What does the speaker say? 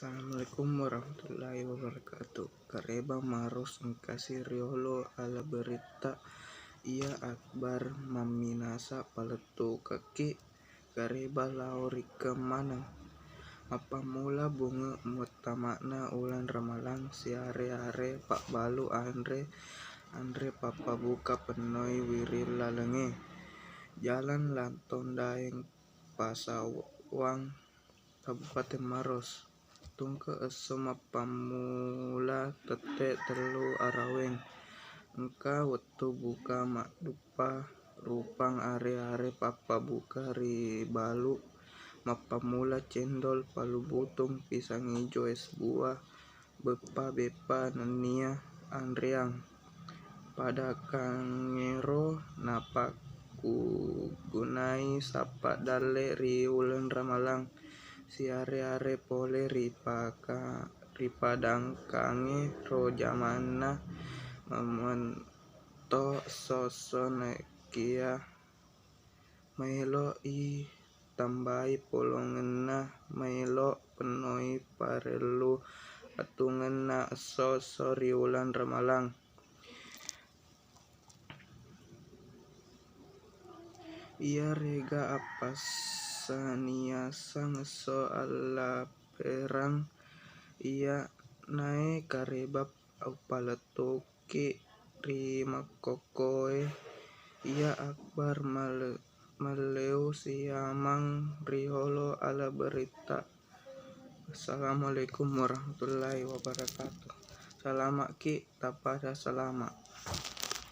Assalamualaikum warahmatullahi wabarakatuh. Kareba marus engkasi riolo ala berita ia akbar maminasa paletu kaki kareba lauri kemana mapamula bunga mutamakna ulan ramalang siare pak balu andre papa buka penoi wiril lalenge jalan lanton daeng Pasawang Kabupaten Maros tungke eso mapamula tete telu araweng engka wetu buka mak dupa rupang are papa buka ri balu mapamula cendol palu butung pisang ijo es buah bepa nenia andreang pada kangero napak ku gunai sapa dalle ri ulen ramalang siare pole ripadangkange ro jamanna memento sosonekia maelo I tambai polongenna maelo penoi parelu atungenna eso riulan ramalang ia rega apas saniasang so ala perang ia nae karebab au paletoke ri makokoe ia akbar maleu siamang riholo ala berita. Assalamualaikum warahmatullahi wabarakatuh. Salama ki tapada salama.